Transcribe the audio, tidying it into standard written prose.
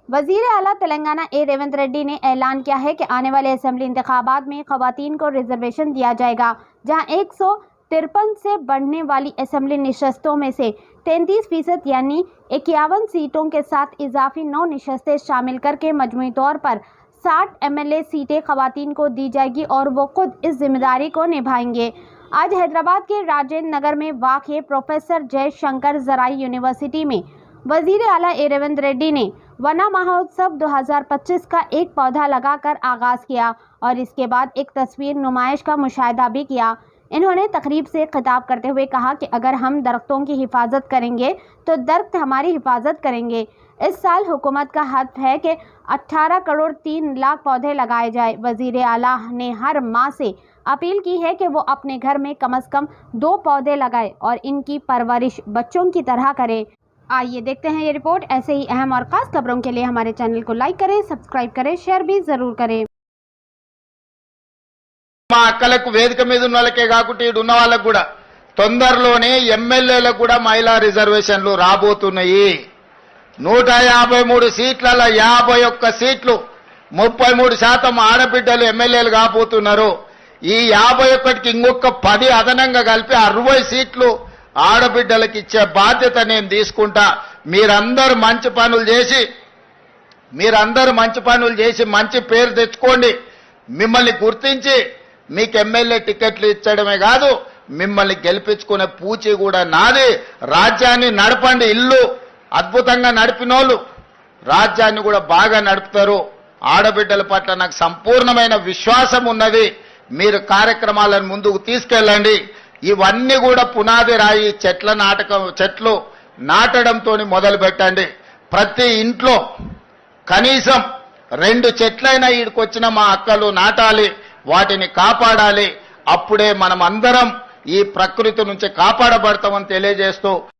वजीर आला तेलंगाना रेवंत रेड्डी ने ऐलान किया है कि आने वाले असेंबली इंतखाबात में खवातीन को रिजर्वेशन दिया जाएगा, जहां 153 से बढ़ने वाली असेंबली नशस्तों में से 33% यानी 51 सीटों के साथ इजाफी 9 नशस्तें शामिल करके मजमूई तौर पर 60 MLA सीटें खवातीन को दी जाएगी और वो खुद इस जिम्मेदारी को निभाएंगे। आज हैदराबाद के राजेंद्र नगर में वाक़ प्रोफेसर जयशंकर ज़राई यूनिवर्सिटी में वजीर आला रेवंत रेड्डी ने वना महोत्सव 2025 का एक पौधा लगाकर आगाज किया और इसके बाद एक तस्वीर नुमाइश का मुशाहिदा भी किया। इन्होंने तकरीब से खिताब करते हुए कहा कि अगर हम दरख्तों की हिफाजत करेंगे तो दरख्त हमारी हिफाजत करेंगे। इस साल हुकूमत का हद है कि 18 करोड़ 3 लाख पौधे लगाए जाए। वजीर आला ने हर माँ से अपील की है कि वो अपने घर में कम से कम 2 पौधे लगाए और इनकी परवरिश बच्चों की तरह करे। आइए देखते हैं ये रिपोर्ट। ऐसे ही अहम और खास खबरों के लिए हमारे चैनल को लाइक करें, सब्सक्राइब करें, शेयर भी जरूर करें। మా అక్కలకు వేదిక మీద ఉన్న వాళ్ళకే కాకుండా ఇడు ఉన్న వాళ్ళకు కూడా తొందరలోనే ఎమ్మెల్యేలకు కూడా మహిళా రిజర్వేషన్లు రాబోతున్నాయి। 153 సీట్లలో 51 సీట్లు 33% ఆడబిడ్డలు ఎమ్మెల్యేలు కాబోతున్నారు। ఈ 51కి ఇంకొక 10 అదనంగా కలిపి 60 సీట్లు ఆడబిడ్డలకు ఇచ్చే బాధ్యత నేను తీసుకుంటా। మీరందరూ మంచి పనులు చేసి మంచి పేరు తెచ్చుకోండి। మిమ్మల్ని గుర్తించి మీకు ఎమ్మెల్యే టికెట్లు ఇచ్చడమే కాదు, మిమ్మల్ని గెలిపించుకునే పూచి కూడా నాది। రాజ్యాన్ని నడపండి। ఇల్లు అద్భుతంగా నడిపినోళ్ళు రాజ్యాన్ని కూడా బాగా నడుపుతారు। ఆడబిడ్డల పట్ల నాకు సంపూర్ణమైన విశ్వాసం ఉన్నది। మీరు కార్యక్రమాలను ముందుకు తీసుకెళ్ళండి। ఇవన్నీ కూడా పునాది రాయి చెట్లు నాటడంతో మొదలు పెట్టండి। ప్రతి ఇంట్లో కనీసం 2 చెట్లైనా ఈడికొచ్చిన మా అక్కలు నాటాలి, వాటిని కాపాడాలి। అప్పుడే మనం అందరం ఈ ప్రకృతి నుంచి కాపాడబడతామని తెలియజేస్తూ